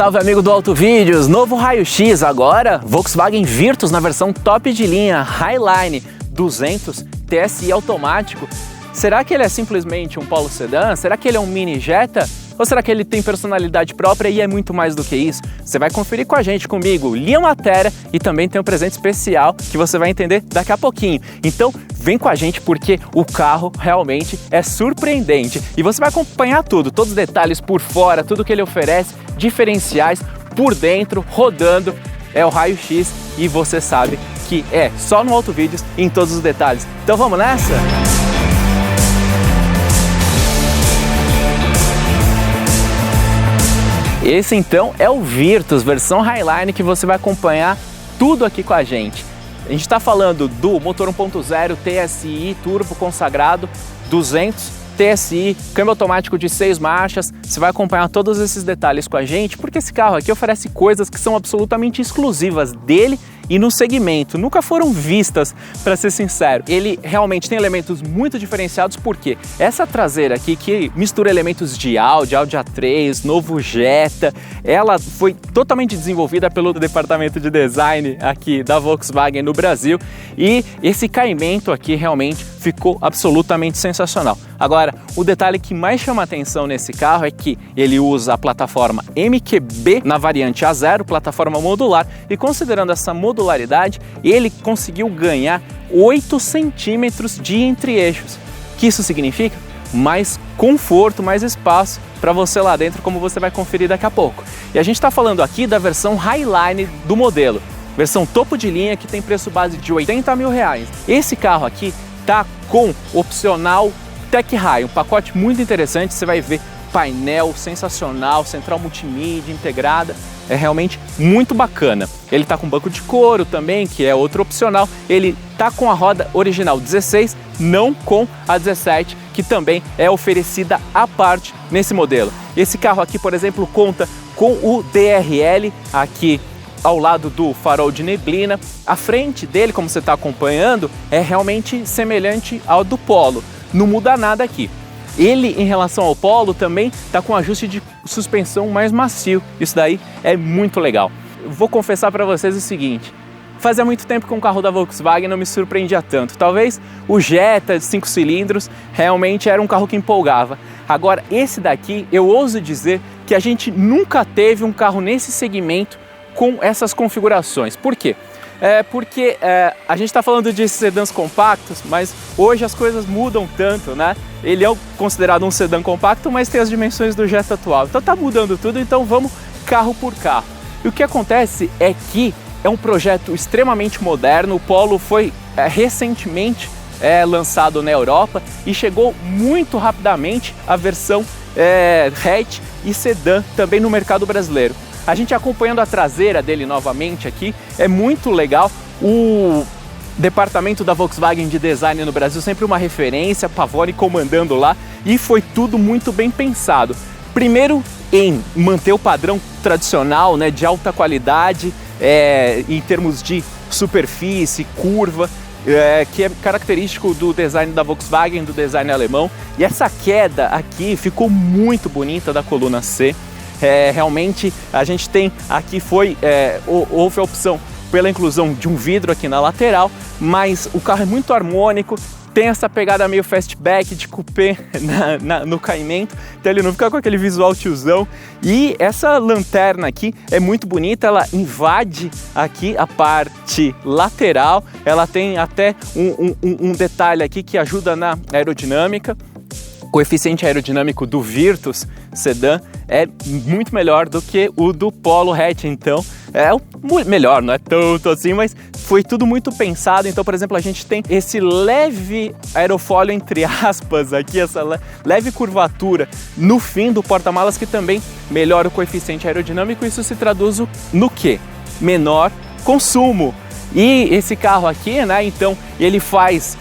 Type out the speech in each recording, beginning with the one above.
Salve amigo do Auto Vídeos, novo raio-x agora, Volkswagen Virtus na versão top de linha, Highline 200 TSI automático. Será que ele é simplesmente um Polo Sedã? Será que ele é um mini Jetta? Ou será que ele tem personalidade própria e é muito mais do que isso? Você vai conferir com a gente, comigo, linha matéria, e também tem um presente especial que você vai entender daqui a pouquinho. Então vem com a gente porque o carro realmente é surpreendente. E você vai acompanhar tudo, todos os detalhes por fora, tudo que ele oferece, diferenciais por dentro, rodando. É o raio-x e você sabe que é só no Auto Vídeos em todos os detalhes. Então vamos nessa? Esse então é o Virtus, versão Highline, que você vai acompanhar tudo aqui com a gente. A gente está falando do motor 1.0 TSI turbo consagrado 200 TSI, câmbio automático de 6 marchas. Você vai acompanhar todos esses detalhes com a gente, porque esse carro aqui oferece coisas que são absolutamente exclusivas dele e no segmento, nunca foram vistas, para ser sincero. Ele realmente tem elementos muito diferenciados, porque essa traseira aqui, que mistura elementos de Audi A3, novo Jetta, ela foi totalmente desenvolvida pelo departamento de design aqui da Volkswagen no Brasil, e esse caimento aqui realmente ficou absolutamente sensacional. Agora, o detalhe que mais chama a atenção nesse carro é que ele usa a plataforma MQB na variante A0, plataforma modular, e considerando essa modularidade, ele conseguiu ganhar 8 centímetros de entre-eixos. O que isso significa? Mais conforto, mais espaço para você lá dentro, como você vai conferir daqui a pouco. E a gente está falando aqui da versão Highline do modelo, versão topo de linha, que tem preço base de R$80 mil. Esse carro aqui tá com opcional Tech High, um pacote muito interessante. Você vai ver painel sensacional, central multimídia integrada, é realmente muito bacana. Ele tá com banco de couro também, que é outro opcional. Ele tá com a roda original 16, não com a 17, que também é oferecida à parte nesse modelo. Esse carro aqui, por exemplo, conta com o DRL aqui ao lado do farol de neblina. A frente dele, como você está acompanhando, é realmente semelhante ao do Polo, não muda nada aqui. Ele, em relação ao Polo, também está com ajuste de suspensão mais macio. Isso daí é muito legal. Vou confessar para vocês o seguinte: fazia muito tempo que um carro da Volkswagen não me surpreendia tanto. Talvez o Jetta de 5 cilindros realmente era um carro que empolgava. Agora, esse daqui, eu ouso dizer que a gente nunca teve um carro nesse segmento com essas configurações. Por quê? Porque a gente está falando de sedãs compactos, mas hoje as coisas mudam tanto, né? Ele é considerado um sedã compacto, mas tem as dimensões do Jetta atual. Então tá mudando tudo, então vamos carro por carro. E o que acontece é que é um projeto extremamente moderno. O Polo foi recentemente lançado na Europa e chegou muito rapidamente a versão hatch e sedã também no mercado brasileiro. A gente acompanhando a traseira dele novamente aqui, é muito legal. O departamento da Volkswagen de design no Brasil, sempre uma referência, Pavone comandando lá, e foi tudo muito bem pensado. Primeiro, em manter o padrão tradicional, né, de alta qualidade, em termos de superfície, curva, que é característico do design da Volkswagen, do design alemão. E essa queda aqui ficou muito bonita da coluna C. Realmente a gente tem aqui, houve a opção pela inclusão de um vidro aqui na lateral, mas o carro é muito harmônico, tem essa pegada meio fastback de coupé no caimento, então ele não fica com aquele visual tiozão. E essa lanterna aqui é muito bonita, ela invade aqui a parte lateral, ela tem até um detalhe aqui que ajuda na aerodinâmica. O coeficiente aerodinâmico do Virtus Sedã é muito melhor do que o do Polo Hatch, então é o melhor, não é tanto assim, mas foi tudo muito pensado. Então, por exemplo, a gente tem esse leve aerofólio, entre aspas, aqui, essa leve curvatura no fim do porta-malas, que também melhora o coeficiente aerodinâmico. Isso se traduz no quê? Menor consumo. E esse carro aqui, né, então ele faz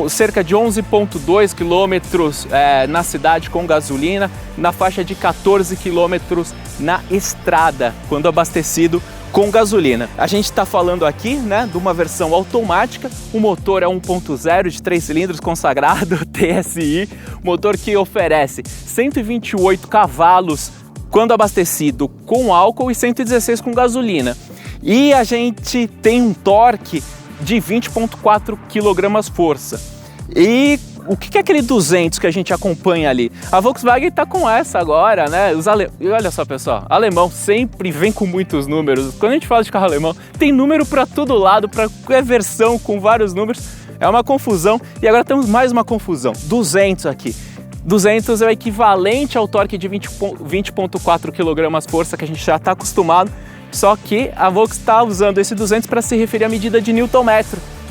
cerca de 11,2 km na cidade com gasolina, na faixa de 14 km na estrada, quando abastecido com gasolina. A gente está falando aqui, né, de uma versão automática. O motor é 1.0 de 3 cilindros consagrado TSI, motor que oferece 128 cavalos quando abastecido com álcool e 116 com gasolina. E a gente tem um torque de 20,4 kgfm. E o que é aquele 200 que a gente acompanha ali? A Volkswagen está com essa agora, né? E olha só, pessoal, alemão sempre vem com muitos números. Quando a gente fala de carro alemão, tem número para todo lado, para qualquer versão com vários números. É uma confusão. E agora temos mais uma confusão. 200 aqui. 200 é o equivalente ao torque de 20,4 kgfm que a gente já está acostumado. Só que a Volks está usando esse 200 para se referir à medida de Nm.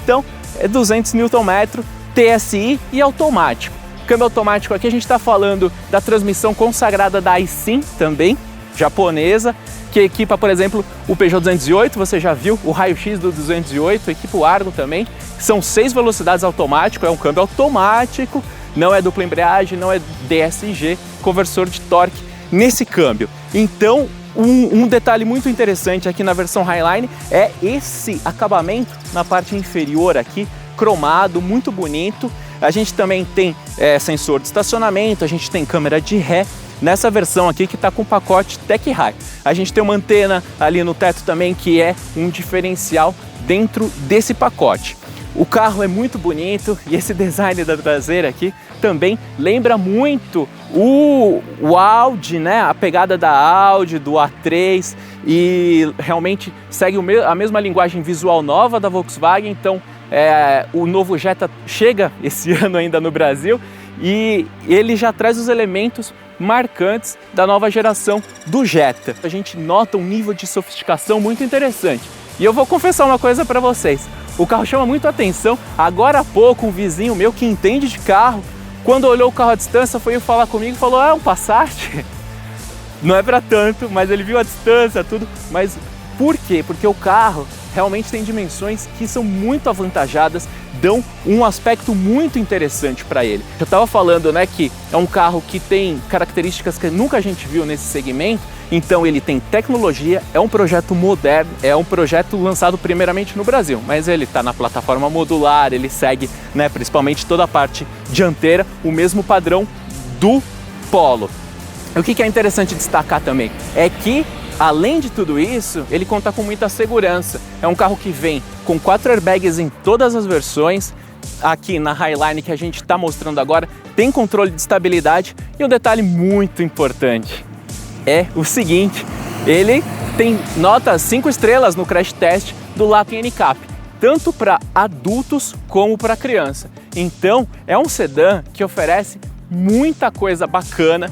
Então, é 200 Nm, TSI e automático. Câmbio automático aqui a gente está falando da transmissão consagrada da Aisin também, japonesa, que equipa, por exemplo, o Peugeot 208, você já viu o raio-x do 208, equipa o Argo também. São 6 velocidades automático, é um câmbio automático, não é dupla embreagem, não é DSG, conversor de torque nesse câmbio. Então, um detalhe muito interessante aqui na versão Highline é esse acabamento na parte inferior aqui, cromado, muito bonito. A gente também tem sensor de estacionamento, a gente tem câmera de ré nessa versão aqui que está com o pacote Tech High. A gente tem uma antena ali no teto também que é um diferencial dentro desse pacote. O carro é muito bonito e esse design da traseira aqui também lembra muito o Audi, né? A pegada da Audi, do A3, e realmente segue a mesma linguagem visual nova da Volkswagen. Então o novo Jetta chega esse ano ainda no Brasil e ele já traz os elementos marcantes da nova geração do Jetta. A gente nota um nível de sofisticação muito interessante. E eu vou confessar uma coisa para vocês, o carro chama muito a atenção. Agora há pouco um vizinho meu que entende de carro, quando olhou o carro à distância, foi falar comigo e falou: é um Passat? Não é para tanto, mas ele viu a distância, tudo. Mas por quê? Porque o carro realmente tem dimensões que são muito avantajadas, dão um aspecto muito interessante para ele. Eu estava falando, né, que é um carro que tem características que nunca a gente viu nesse segmento. Então ele tem tecnologia, é um projeto moderno, é um projeto lançado primeiramente no Brasil, mas ele está na plataforma modular, ele segue, né, principalmente toda a parte dianteira, o mesmo padrão do Polo. O que é interessante destacar também é que, além de tudo isso, ele conta com muita segurança. É um carro que vem com 4 airbags em todas as versões. Aqui na Highline que a gente está mostrando agora, tem controle de estabilidade. E um detalhe muito importante é o seguinte: ele tem nota 5 estrelas no crash test do Latin NCAP, tanto para adultos como para criança. Então é um sedã que oferece muita coisa bacana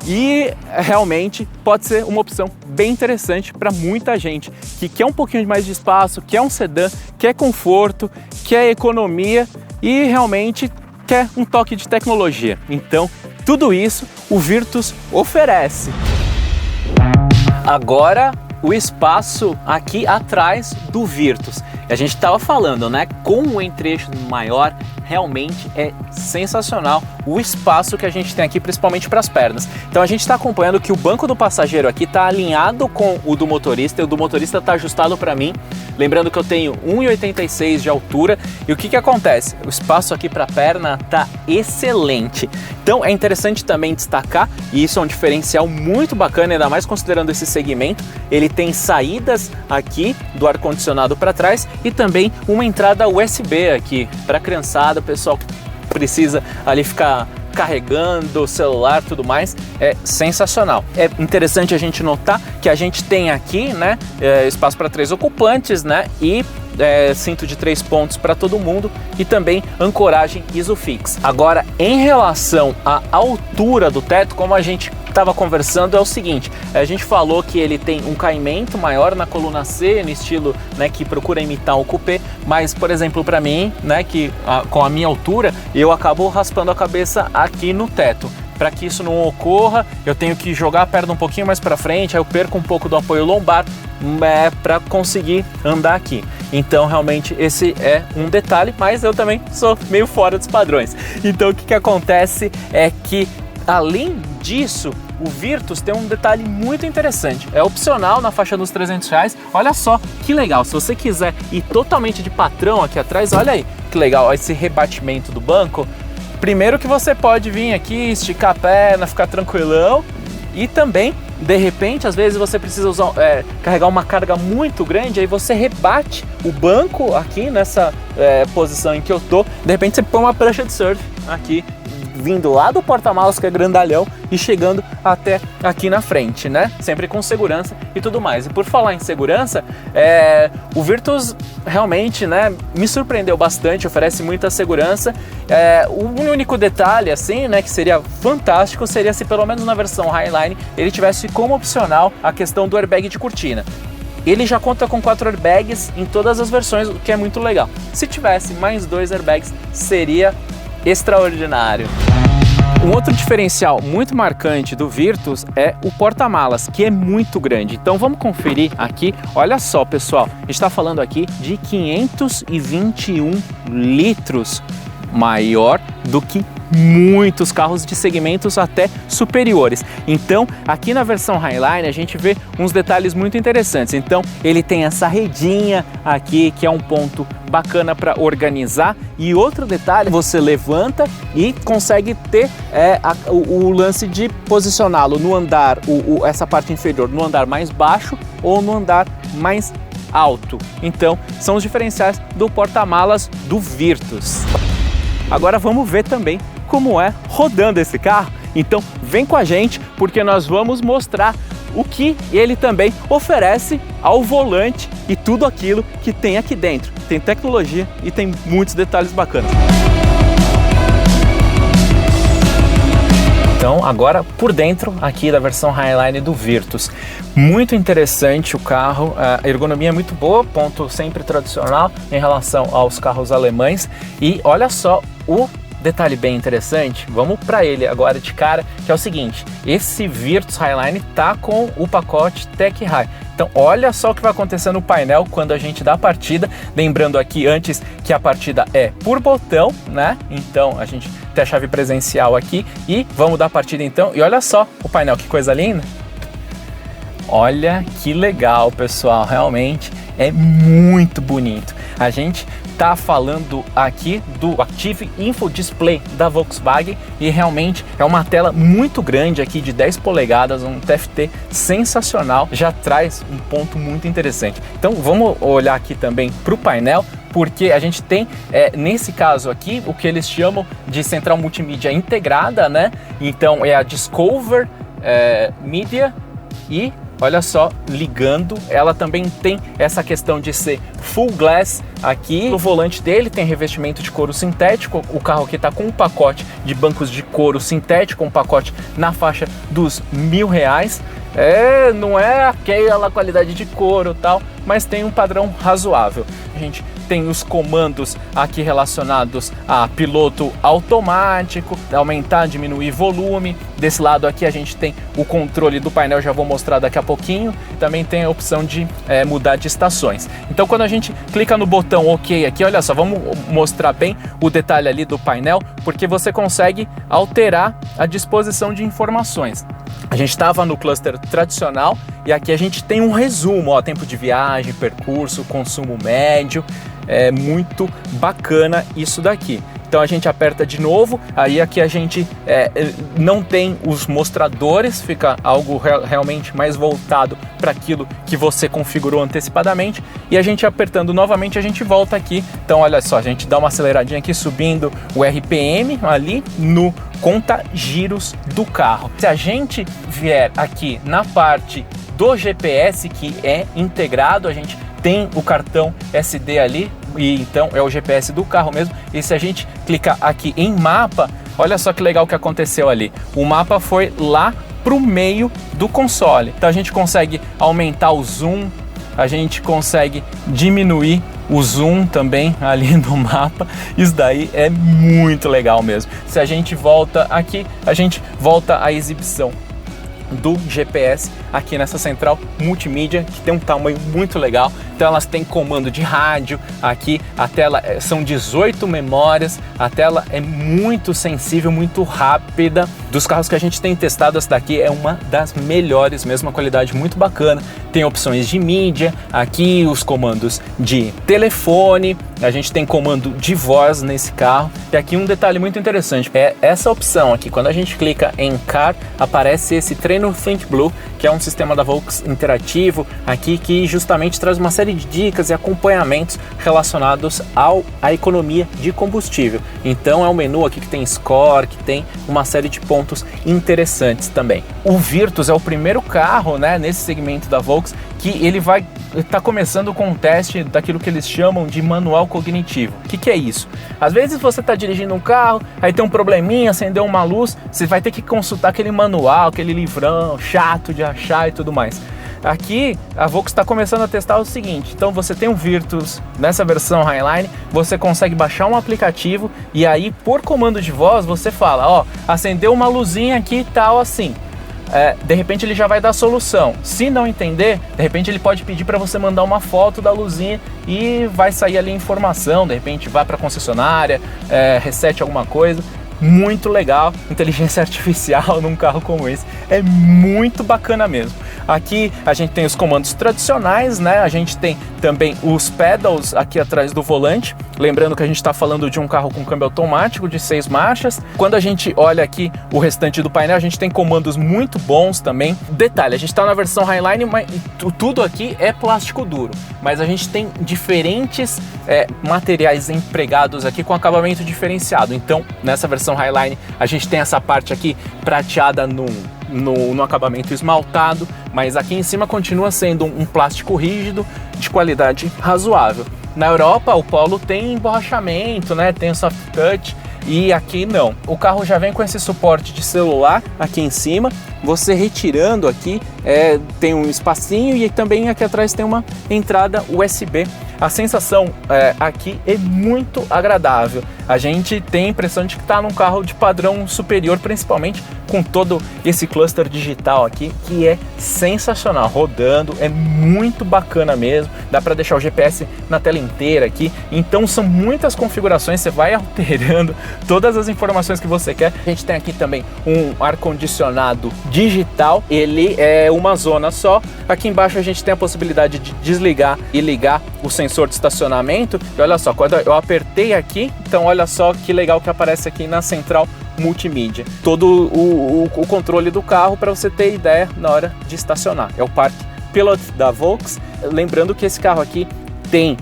e realmente pode ser uma opção bem interessante para muita gente que quer um pouquinho mais de espaço, quer um sedã, quer conforto, quer economia e realmente quer um toque de tecnologia. Então tudo isso o Virtus oferece. Agora o espaço aqui atrás do Virtus. A gente estava falando, né? Com um entre-eixo maior, realmente é sensacional o espaço que a gente tem aqui, principalmente para as pernas. Então a gente está acompanhando que o banco do passageiro aqui está alinhado com o do motorista, e o do motorista está ajustado para mim. Lembrando que eu tenho 1,86 de altura, e o que acontece? O espaço aqui para a perna está excelente. Então é interessante também destacar, e isso é um diferencial muito bacana, ainda mais considerando esse segmento, ele tem saídas aqui do ar-condicionado para trás e também uma entrada USB aqui para a criançada, o pessoal que precisa ali ficar carregando o celular e tudo mais. É sensacional. É interessante a gente notar que a gente tem aqui, né, espaço para 3 ocupantes, né, e cinto de 3 pontos para todo mundo e também ancoragem Isofix. Agora, em relação à altura do teto, como a gente estava conversando, é o seguinte: a gente falou que ele tem um caimento maior na coluna C, no estilo, né, que procura imitar o coupé, mas, por exemplo, para mim, né, que com a minha altura, eu acabo raspando a cabeça aqui no teto. Para que isso não ocorra, eu tenho que jogar a perna um pouquinho mais para frente, aí eu perco um pouco do apoio lombar para conseguir andar aqui. Então, realmente, esse é um detalhe, mas eu também sou meio fora dos padrões. Então, o que acontece é que, além disso, o Virtus tem um detalhe muito interessante. É opcional na faixa dos R$300. Olha só que legal. Se você quiser ir totalmente de patrão aqui atrás, olha aí que legal, esse rebatimento do banco. Primeiro que você pode vir aqui, esticar a perna, ficar tranquilão, e também de repente, às vezes você precisa usar, carregar uma carga muito grande, aí você rebate o banco aqui nessa posição em que eu tô, de repente você põe uma prancha de surf aqui, vindo lá do porta-malas, que é grandalhão, e chegando até aqui na frente, né? Sempre com segurança e tudo mais. E por falar em segurança, o Virtus realmente, né, me surpreendeu bastante, oferece muita segurança. O único detalhe, assim, né, que seria fantástico, seria se pelo menos na versão Highline ele tivesse como opcional a questão do airbag de cortina. Ele já conta com 4 airbags em todas as versões, o que é muito legal. Se tivesse mais 2 airbags, seria extraordinário. Um outro diferencial muito marcante do Virtus é o porta-malas, que é muito grande. Então vamos conferir aqui. Olha só, pessoal, a gente está falando aqui de 521 litros, maior do que muitos carros de segmentos até superiores. Então, aqui na versão Highline a gente vê uns detalhes muito interessantes. Então, ele tem essa redinha aqui, que é um ponto bacana para organizar. E outro detalhe, você levanta e consegue ter o lance de posicioná-lo no andar, essa parte inferior, no andar mais baixo ou no andar mais alto. Então, são os diferenciais do porta-malas do Virtus. Agora vamos ver também como é rodando esse carro. Então vem com a gente, porque nós vamos mostrar o que ele também oferece ao volante e tudo aquilo que tem aqui dentro. Tem tecnologia e tem muitos detalhes bacanas. Então agora por dentro aqui da versão Highline do Virtus. Muito interessante o carro, a ergonomia é muito boa, ponto sempre tradicional em relação aos carros alemães. E olha só o detalhe bem interessante, vamos para ele agora de cara, que é o seguinte: esse Virtus Highline tá com o pacote Tech High. Então olha só o que vai acontecer no painel quando a gente dá a partida, lembrando aqui antes que a partida é por botão, né? Então a gente tem a chave presencial aqui e vamos dar a partida então. E olha só o painel, que coisa linda! Olha que legal, pessoal, realmente é muito bonito. A gente tá falando aqui do Active Info Display da Volkswagen e realmente é uma tela muito grande aqui de 10 polegadas, um TFT sensacional, já traz um ponto muito interessante. Então vamos olhar aqui também para o painel, porque a gente tem, nesse caso aqui, o que eles chamam de central multimídia integrada, né? Então é a Discover Media e olha só, ligando, ela também tem essa questão de ser full glass aqui. No volante dele tem revestimento de couro sintético, o carro aqui está com um pacote de bancos de couro sintético, um pacote na faixa dos R$1.000. Não é aquela qualidade de couro e tal, mas tem um padrão razoável. A gente tem os comandos aqui relacionados a piloto automático, aumentar, diminuir volume. Desse lado aqui a gente tem o controle do painel, já vou mostrar daqui a pouquinho. Também tem a opção de mudar de estações. Então quando a gente clica no botão OK aqui, olha só, vamos mostrar bem o detalhe ali do painel, porque você consegue alterar a disposição de informações. A gente estava no cluster tradicional e aqui a gente tem um resumo, ó, tempo de viagem, percurso, consumo médio. É muito bacana isso daqui. Então a gente aperta de novo, aí aqui a gente não tem os mostradores, fica algo realmente mais voltado para aquilo que você configurou antecipadamente. E a gente apertando novamente, a gente volta aqui. Então olha só, a gente dá uma aceleradinha aqui, subindo o RPM ali no conta giros do carro. Se a gente vier aqui na parte do GPS, que é integrado, a gente tem o cartão SD ali, e então é o GPS do carro mesmo. E se a gente clicar aqui em mapa, olha só que legal que aconteceu ali. O mapa foi lá pro meio do console. Então a gente consegue aumentar o zoom, a gente consegue diminuir o zoom também ali no mapa. Isso daí é muito legal mesmo. Se a gente volta aqui, a gente volta à exibição do GPS aqui nessa central multimídia, que tem um tamanho muito legal. Então elas têm comando de rádio aqui, a tela são 18 memórias, a tela é muito sensível, muito rápida. Dos carros que a gente tem testado, essa daqui é uma das melhores mesmo, uma qualidade muito bacana. Tem opções de mídia, aqui os comandos de telefone, a gente tem comando de voz nesse carro. E aqui um detalhe muito interessante, é essa opção aqui, quando a gente clica em Car, aparece esse Trainer Think Blue, que é um sistema da Volks interativo, aqui que justamente traz uma série de dicas e acompanhamentos relacionados à economia de combustível. Então é um menu aqui que tem score, que tem uma série de pontos interessantes também. O Virtus é o primeiro carro, né, nesse segmento da Volks que ele vai estar começando com um teste daquilo que eles chamam de manual cognitivo. O que é isso? Às vezes você está dirigindo um carro, aí tem um probleminha, acendeu uma luz, você vai ter que consultar aquele manual, aquele livrão chato de achar e tudo mais. Aqui a Volks está começando a testar o seguinte, então você tem um Virtus nessa versão Highline, você consegue baixar um aplicativo e aí por comando de voz você fala, ó, acendeu uma luzinha aqui e tal assim. De repente ele já vai dar a solução. Se não entender, de repente ele pode pedir para você mandar uma foto da luzinha e vai sair ali a informação, de repente vai para a concessionária, resete alguma coisa. Muito legal, inteligência artificial num carro como esse, é muito bacana mesmo. Aqui a gente tem os comandos tradicionais, né? A gente tem também os pedals aqui atrás do volante. Lembrando que a gente está falando de um carro com câmbio automático de 6 marchas. Quando a gente olha aqui o restante do painel, a gente tem comandos muito bons também. Detalhe, a gente está na versão Highline, mas tudo aqui é plástico duro. Mas a gente tem diferentes materiais empregados aqui com acabamento diferenciado. Então, nessa versão Highline, a gente tem essa parte aqui prateada no acabamento esmaltado, mas aqui em cima continua sendo um plástico rígido de qualidade razoável. Na Europa o Polo tem emborrachamento, né? Tem o soft touch e aqui não. O carro já vem com esse suporte de celular aqui em cima. Você retirando aqui tem um espacinho e também aqui atrás tem uma entrada USB. A sensação aqui é muito agradável. A gente tem a impressão de que está num carro de padrão superior, principalmente com todo esse cluster digital aqui, que é sensacional, rodando, é muito bacana mesmo. Dá para deixar o GPS na tela inteira aqui, então são muitas configurações, você vai alterando todas as informações que você quer. A gente tem aqui também um ar-condicionado digital, ele é uma zona só. Aqui embaixo a gente tem a possibilidade de desligar e ligar o sensor de estacionamento. E olha só, quando eu apertei aqui, então olha só que legal que aparece aqui na central multimídia. Todo o controle do carro para você ter ideia na hora de estacionar. É o Park Pilot da Volks. Lembrando que esse carro aqui tem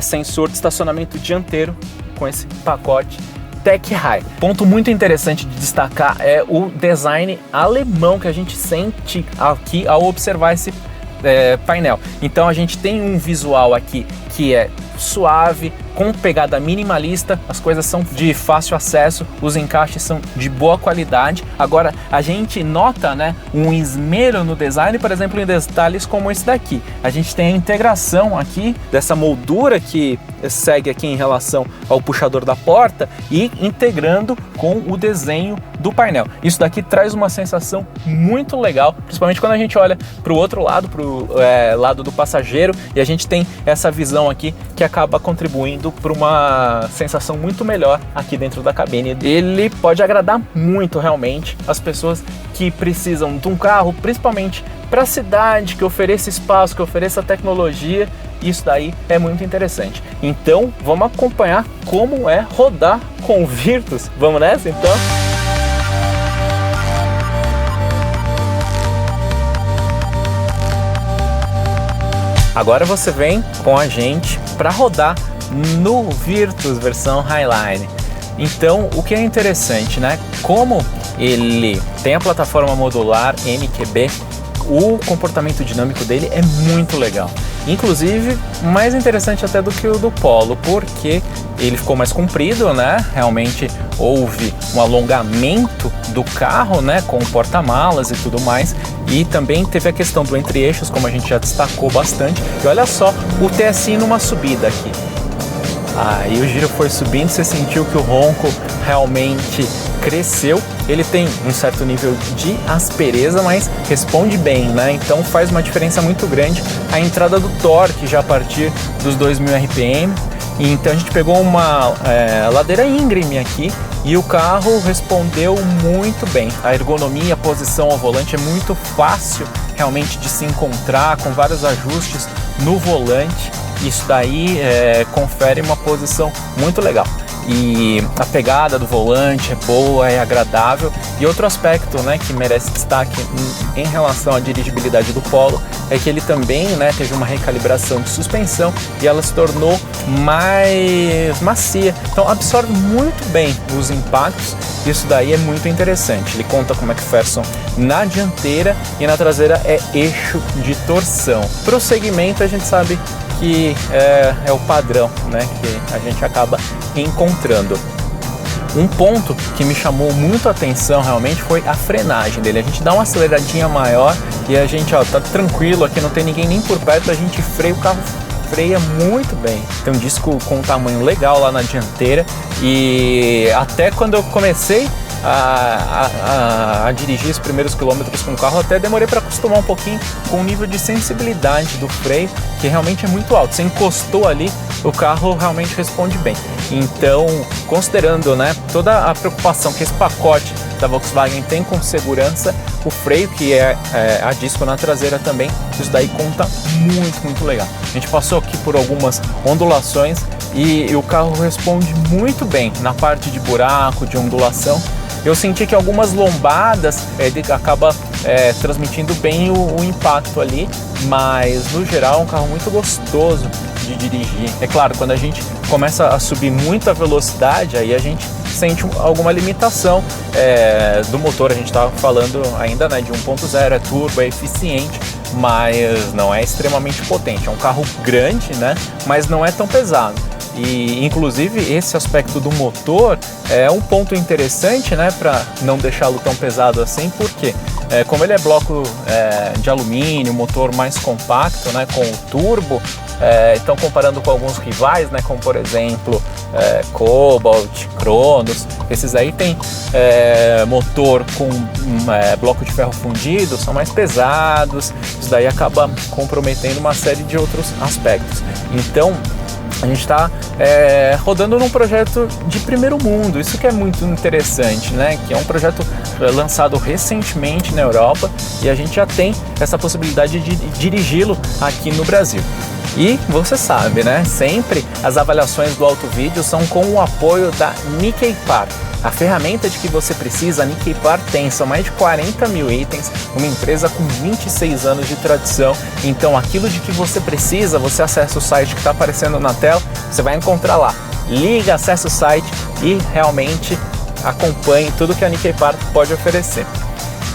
sensor de estacionamento dianteiro com esse pacote Tech High. Ponto muito interessante de destacar é o design alemão que a gente sente aqui ao observar esse painel. Então a gente tem um visual aqui que é suave, com pegada minimalista, as coisas são de fácil acesso, os encaixes são de boa qualidade. Agora a gente nota, né, um esmero no design, por exemplo, em detalhes como esse daqui. A gente tem a integração aqui dessa moldura que segue aqui em relação ao puxador da porta e integrando com o desenho do painel. Isso daqui traz uma sensação muito legal, principalmente quando a gente olha para o outro lado, para o lado do passageiro, e a gente tem essa visão aqui que acaba contribuindo para uma sensação muito melhor aqui dentro da cabine. Ele pode agradar muito realmente as pessoas que precisam de um carro, principalmente para a cidade, que ofereça espaço, que ofereça tecnologia. Isso daí é muito interessante. Então vamos acompanhar como é rodar com o Virtus. Vamos nessa então? Agora você vem com a gente para rodar no Virtus versão Highline. Então, o que é interessante, né? Como ele tem a plataforma modular MQB, o comportamento dinâmico dele é muito legal. Inclusive, mais interessante até do que o do Polo, porque ele ficou mais comprido, né? Realmente houve um alongamento do carro, né? Com o porta-malas e tudo mais. E também teve a questão do entre-eixos, como a gente já destacou bastante. E olha só o TSI numa subida aqui. Aí o giro foi subindo, você sentiu que o ronco realmente cresceu. Ele tem um certo nível de aspereza, mas responde bem, né? Então faz uma diferença muito grande a entrada do torque já a partir dos 2000 RPM. E então a gente pegou uma ladeira íngreme aqui e o carro respondeu muito bem. A ergonomia, a posição ao volante é muito fácil realmente de se encontrar, com vários ajustes no volante. Isso daí confere uma posição muito legal. E a pegada do volante é boa, é agradável. E outro aspecto, né, que merece destaque em relação à dirigibilidade do Polo é que ele também, né, teve uma recalibração de suspensão e ela se tornou mais macia. Então absorve muito bem os impactos. Isso daí é muito interessante. Ele conta com McPherson na dianteira e na traseira é eixo de torção. Para o segmento a gente sabe que é o padrão, né, que a gente acaba encontrando. Um ponto que me chamou muito a atenção realmente foi a frenagem dele. A gente dá uma aceleradinha maior e a gente tá tranquilo aqui, não tem ninguém nem por perto, a gente freia, o carro freia muito bem. Tem um disco com um tamanho legal lá na dianteira e até quando eu comecei a dirigir os primeiros quilômetros com o carro, até demorei para acostumar um pouquinho com o nível de sensibilidade do freio, que realmente é muito alto. Você encostou ali, o carro realmente responde bem. Então, considerando, né, toda a preocupação que esse pacote da Volkswagen tem com segurança, o freio, que é a disco na traseira também, isso daí conta muito legal. A gente passou aqui por algumas ondulações e o carro responde muito bem na parte de buraco, de ondulação. Eu senti que algumas lombadas ele acaba transmitindo bem o impacto ali, mas no geral é um carro muito gostoso de dirigir. É claro, quando a gente começa a subir muita velocidade, aí a gente sente alguma limitação do motor. A gente estava falando ainda, né, de 1.0, é turbo, é eficiente, mas não é extremamente potente. É um carro grande, né, mas não é tão pesado. E inclusive esse aspecto do motor é um ponto interessante, né, para não deixá-lo tão pesado assim, porque como ele é bloco de alumínio, motor mais compacto, né, com o turbo, então comparando com alguns rivais, né, como por exemplo Cobalt, Cronos, esses aí tem motor com bloco de ferro fundido, são mais pesados, isso daí acaba comprometendo uma série de outros aspectos. Então a gente está rodando num projeto de primeiro mundo, isso que é muito interessante, né? Que é um projeto lançado recentemente na Europa e a gente já tem essa possibilidade de dirigi-lo aqui no Brasil. E você sabe, né? Sempre as avaliações do AutoVídeo são com o apoio da Nikkei Par. A ferramenta de que você precisa, a Nikkei Par tem, são mais de 40 mil itens, uma empresa com 26 anos de tradição. Então aquilo de que você precisa, você acessa o site que está aparecendo na tela, você vai encontrar lá. Liga, acessa o site e realmente acompanhe tudo que a Nikkei Par pode oferecer.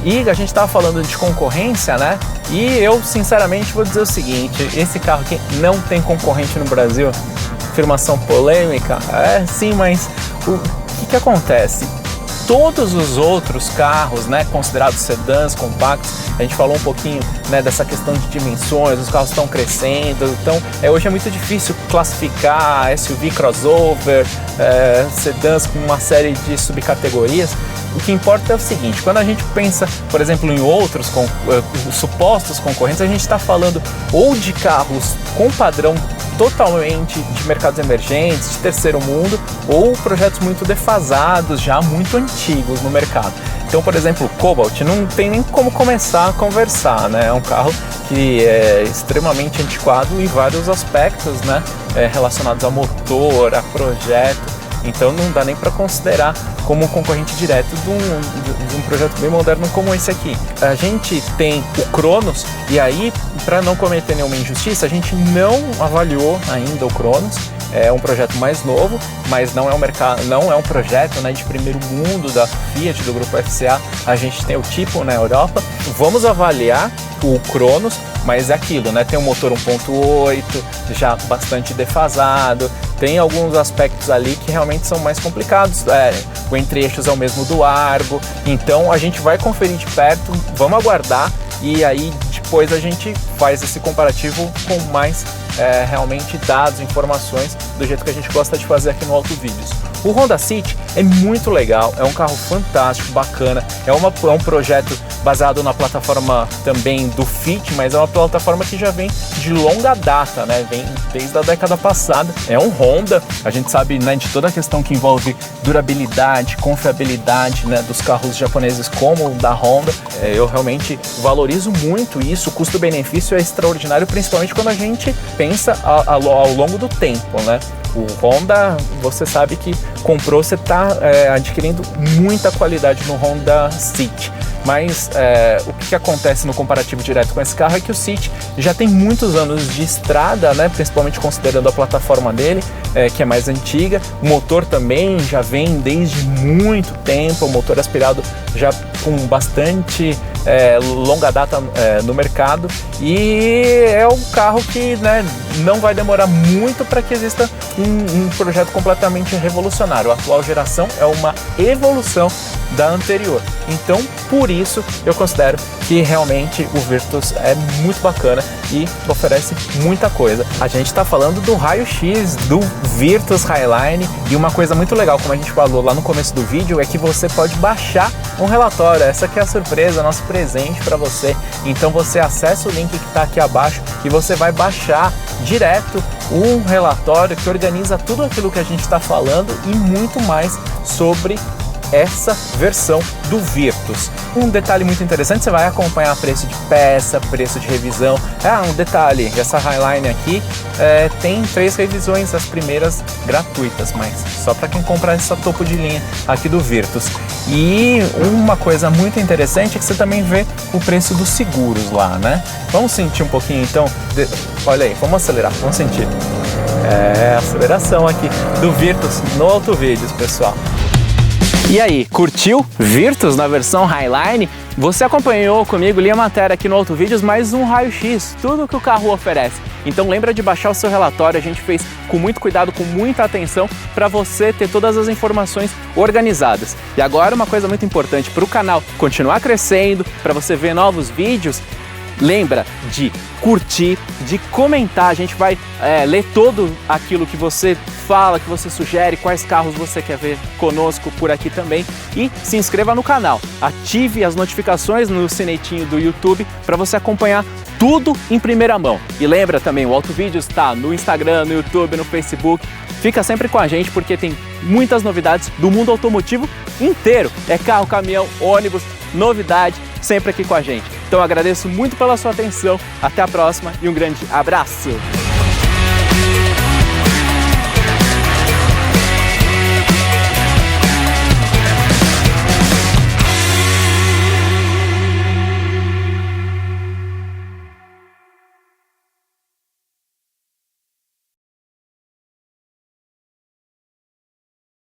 E a gente estava falando de concorrência, né? E eu sinceramente vou dizer o seguinte, esse carro aqui não tem concorrente no Brasil. Afirmação polêmica? Sim, mas o que acontece? Todos os outros carros, né, considerados sedãs, compactos, a gente falou um pouquinho, né, dessa questão de dimensões, os carros estão crescendo, então hoje é muito difícil classificar SUV, crossover, sedãs com uma série de subcategorias. O que importa é o seguinte, quando a gente pensa, por exemplo, em outros supostos concorrentes, a gente está falando ou de carros com padrão totalmente de mercados emergentes, de terceiro mundo, ou projetos muito defasados, já muito antigos no mercado. Então, por exemplo, o Cobalt não tem nem como começar a conversar, né? É um carro que é extremamente antiquado em vários aspectos, né? Relacionados a motor, a projeto. Então não dá nem para considerar como um concorrente direto de um projeto bem moderno como esse aqui. A gente tem o Cronos, e aí, para não cometer nenhuma injustiça, a gente não avaliou ainda o Cronos. É um projeto mais novo, mas não é um projeto, né, de primeiro mundo da Fiat, do grupo FCA. A gente tem o tipo na Europa. Vamos avaliar o Cronos, mas é aquilo, né? Tem um motor 1.8, já bastante defasado, tem alguns aspectos ali que realmente são mais complicados. O entre-eixos é o mesmo do Argo, então a gente vai conferir de perto, vamos aguardar e aí depois a gente faz esse comparativo com mais realmente dados, informações, do jeito que a gente gosta de fazer aqui no AutoVídeos. O Honda City é muito legal, é um carro fantástico, bacana, é um projeto baseado na plataforma também do Fit, mas é uma plataforma que já vem de longa data, né? Vem desde a década passada. É um Honda, a gente sabe, né, de toda a questão que envolve durabilidade, confiabilidade, né, dos carros japoneses como o da Honda. Eu realmente valorizo muito isso, o custo-benefício é extraordinário, principalmente quando a gente pensa ao longo do tempo, né? O Honda, você sabe que comprou, você está adquirindo muita qualidade no Honda City. Mas o que acontece no comparativo direto com esse carro é que o City já tem muitos anos de estrada, né? Principalmente considerando a plataforma dele, que é mais antiga. O motor também já vem desde muito tempo, o motor aspirado já com bastante longa data no mercado, e é um carro que, né, não vai demorar muito para que exista um projeto completamente revolucionário. A atual geração é uma evolução da anterior, então por isso eu considero que realmente o Virtus é muito bacana e oferece muita coisa. A gente está falando do raio-x do Virtus Highline, e uma coisa muito legal, como a gente falou lá no começo do vídeo, é que você pode baixar um relatório. Essa aqui é a surpresa, nosso presente para você. Então você acessa o link que está aqui abaixo e você vai baixar direto um relatório que organiza tudo aquilo que a gente está falando e muito mais sobre essa versão do Virtus. Um detalhe muito interessante, você vai acompanhar preço de peça, preço de revisão. Um detalhe, essa Highline aqui tem 3 revisões, as primeiras gratuitas, mas só para quem comprar essa topo de linha aqui do Virtus. E uma coisa muito interessante é que você também vê o preço dos seguros lá, né? Vamos sentir um pouquinho então, olha aí, vamos acelerar, vamos sentir. Aceleração aqui do Virtus no Autovídeos, pessoal. E aí, curtiu Virtus na versão Highline? Você acompanhou comigo, li a matéria aqui no Autovídeos, mais um raio-x, tudo que o carro oferece. Então lembra de baixar o seu relatório, a gente fez com muito cuidado, com muita atenção, para você ter todas as informações organizadas. E agora uma coisa muito importante para o canal continuar crescendo, para você ver novos vídeos, lembra de curtir, de comentar. A gente vai ler todo aquilo que você fala, que você sugere, quais carros você quer ver conosco por aqui também. E se inscreva no canal, ative as notificações no sinetinho do YouTube para você acompanhar tudo em primeira mão. E lembra também, o Autovídeos está no Instagram, no YouTube, no Facebook. Fica sempre com a gente porque tem muitas novidades do mundo automotivo inteiro. É carro, caminhão, ônibus, novidade, sempre aqui com a gente. Então agradeço muito pela sua atenção, até a próxima e um grande abraço!